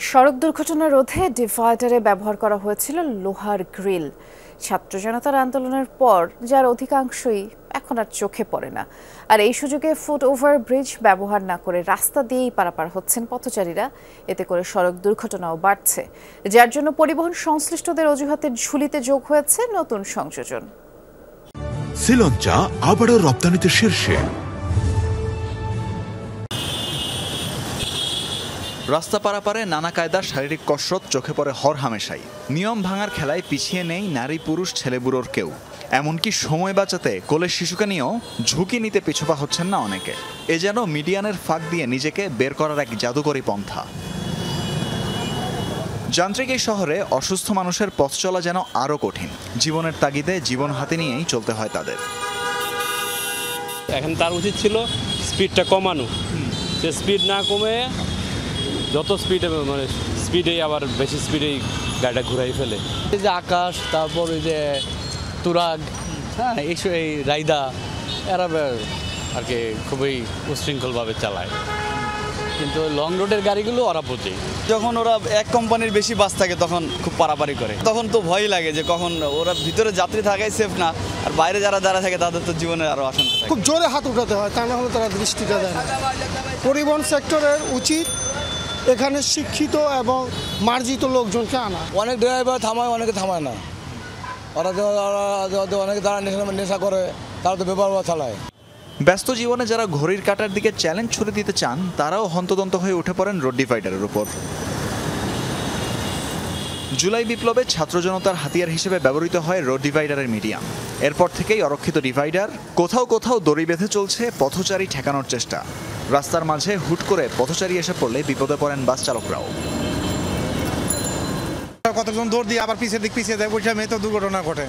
সড়ক দুর্ঘটনা রোধে ডিভাইডারে ব্যবহার করা হয়েছিল লোহার গ্রিল। ছাত্র জনতার আন্দোলনের পর যার অধিকাংশই এখন আর চোখে পড়ে না। আর এই সুযোগে ফুট ওভার ব্রিজ ব্যবহার না করে রাস্তা দিয়েই পারাপার হচ্ছেন পথচারীরা। এতে করে সড়ক দুর্ঘটনাও বাড়ছে, যার জন্য পরিবহন সংশ্লিষ্টদের অজুহাতের ঝুলিতে যোগ হয়েছে নতুন সংযোজন। শ্রীলঙ্কা আবারও রপ্তানিতে শীর্ষে। রাস্তা পারাপারে নানা কায়দার শারীরিক কসরত চোখে পড়ে হরহামেশাই। নিয়ম ভাঙার খেলায় পিছিয়ে নেই নারী পুরুষ ছেলেবুড়োর কেউ। এমনকি সময় বাঁচাতে কোলের শিশুকে নিয়েও ঝুঁকি নিতে পিছপা হচ্ছেন না অনেকে। এ যেন মিডিয়ানের ফাঁক দিয়ে নিজেকে বের করার এক জাদুকরী পন্থা। যান্ত্রিক এই শহরে অসুস্থ মানুষের পথ চলা যেন আরও কঠিন। জীবনের তাগিদে জীবন হাতে নিয়েই চলতে হয় তাদের। এখন তার উচিত ছিল স্পিডটা কমানো, সে স্পিড না কমে যত স্পিডে স্পিডেই আবার বেশি স্পিডেই গাড়িটা ঘুরাই ফেলে। এই যে আকাশ, তারপর এই যে তুরাগ, হ্যাঁ এই রাইদা, এরা আর কি খুবই উশৃঙ্খলভাবে চালায়, কিন্তু লং রোডের গাড়িগুলো ওরা বোঝে। যখন ওরা এক কোম্পানির বেশি বাস থাকে তখন খুব পারাপারি করে, তখন তো ভয় লাগে যে কখন ওরা ভিতরে যাত্রী থাকাই সেফ না, আর বাইরে যারা দাঁড়া থাকে তাদের তো জীবনের আরও আশঙ্কা থাকে। খুব জোরে হাত উঠাতে হয়, তা না হলে তারা দৃষ্টিটা দেয় না। পরিবহন সেক্টরের উচিত এখানে শিক্ষিত এবং মার্জিত লোকজনকে আনা। অনেক ড্রাইভার থামায়, অনেকে থামায় না। ওরা অনেকে তারা নেশা করে, তারা তো ব্যবহার চালায়। ব্যস্ত জীবনে যারা ঘড়ির কাঁটার দিকে চ্যালেঞ্জ ছুড়ে দিতে চান তারাও হন্তদন্ত হয়ে উঠে পড়েন রোড ডিভাইডারের উপর। জুলাই বিপ্লবে ছাত্র জনতার হাতিয়ার হিসেবে ব্যবহৃত হয় রোড ডিভাইডারের মিডিয়াম। এরপর থেকেই অরক্ষিত ডিভাইডার কোথাও কোথাও দড়ি বেঁধে চলছে পথচারী ঠেকানোর চেষ্টা। রাস্তার মাঝে হুট করে পথচারী এসে পড়লে বিপদে পড়েন বাস চালকরাও। কতজন দৌড় দিয়ে আবার পিছিয়ে দেয়, ওইটা মেয়ে তো দুর্ঘটনা ঘটে।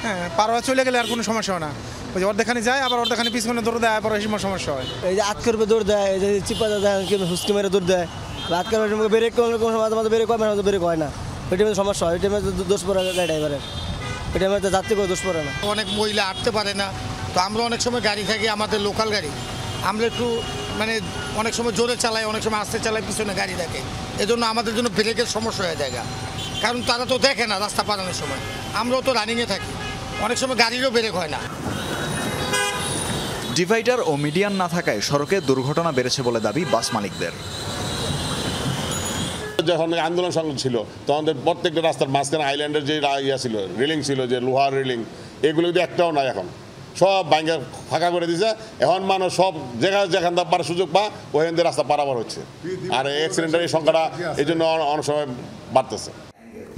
হ্যাঁ, পারোয়া চলে গেলে আর কোনো সমস্যা হয় না। ওই যে অর্ধেখানে যায়, আবার অর্ধেখানে পিছনে দৌড় দেয়, পরে সমস্যা হয়। এই যে আটকের উপরে দৌড় দেয়, এই যে চিপা দেয়, হুসকি মেরে দৌড় দেয়, আটকের ব্রেক কোনো সময় ব্রেক হয়, মানে ব্রেক হয় না। ওই টাইমে সমস্যা হয়, ওই টাইমে দোষ পড়ে গাড়ি ড্রাইভারের, ওই টাইমে যাত্রী করে দোষ পড়ে না। অনেক মহিলা হাঁটতে পারে না, তো আমরা অনেক সময় গাড়ি থাকি, আমাদের লোকাল গাড়ি, আমরা একটু অনেক সময় জোরে চালাই, অনেক সময় আস্তে চালাই, পিছনে গাড়ি থাকে। এজন্য আমাদের জন্য ব্রেকের সমস্যা হয়ে যায়, কারণ তারা তো দেখে না রাস্তা পারানোর সময়। আমরাও তো রানিংয়ে থাকি, অনেক সময় গাড়িরও ব্রেক হয় না। ডিভাইডার ও মিডিয়ান না থাকায় সড়কে দুর্ঘটনা বেড়েছে বলে দাবি বাস মালিকদের। যখন আন্দোলন সংগ্রাম ছিল তখন প্রত্যেকটা রাস্তার মাঝখানে আইল্যান্ডের যে ছিল, রেলিং ছিল, যে লোহার রেলিং, এগুলো কিন্তু একটাও নাই। এখন সব ভাঙ্গা ফাঁকা করে দিয়েছে। এখন মানুষ সব যেখান থেকে পারার সুযোগ পা ওখান থেকে রাস্তা পারাপার হচ্ছে। আর অ্যাক্সিডেন্টের এই সংখ্যাটা এই জন্য অনেক সময় বাড়তেছে।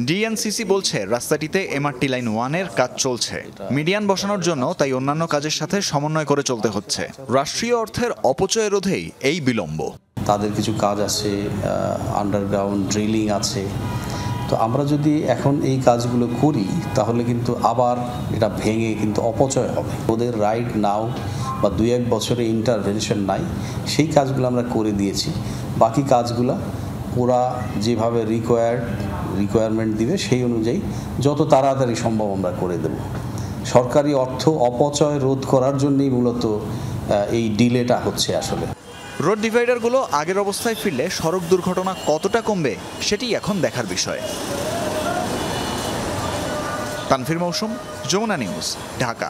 ডিএনসিসি বলছে রাস্তাটিতে এমআরটি লাইন 1-এর কাজ চলছে। মিডিয়ান বসানোর জন্য তাই অন্যান্য কাজের সাথে সমন্বয় করে চলতে হচ্ছে। রাষ্ট্রীয় অর্থের অপচয় রোধেই এই বিলম্ব। তাদের কিছু কাজ আছে, আন্ডারগ্রাউন্ড ড্রিলিং আছে। তো আমরা যদি এখন এই কাজগুলো করি তাহলে কিন্তু আবার এটা ভেঙে কিন্তু অপচয় হবে। ওদের রাইট নাও বা 2-1 বছরে ইন্টারভেনশন নাই, সেই কাজগুলো আমরা করে দিয়েছি। বাকি কাজগুলো ওরা যেভাবে রিকোয়ারমেন্ট দিবে সেই অনুযায়ী যত তাড়াতাড়ি সম্ভব আমরা করে দেব। সরকারি অর্থ অপচয় রোধ করার জন্যই মূলত এই ডিলেটা হচ্ছে। আসলে রোড ডিভাইডারগুলো আগের অবস্থায় ফিরলে সড়ক দুর্ঘটনা কতটা কমবে সেটি এখন দেখার বিষয়। তানভীর মৌসুম, যমুনা নিউজ, ঢাকা।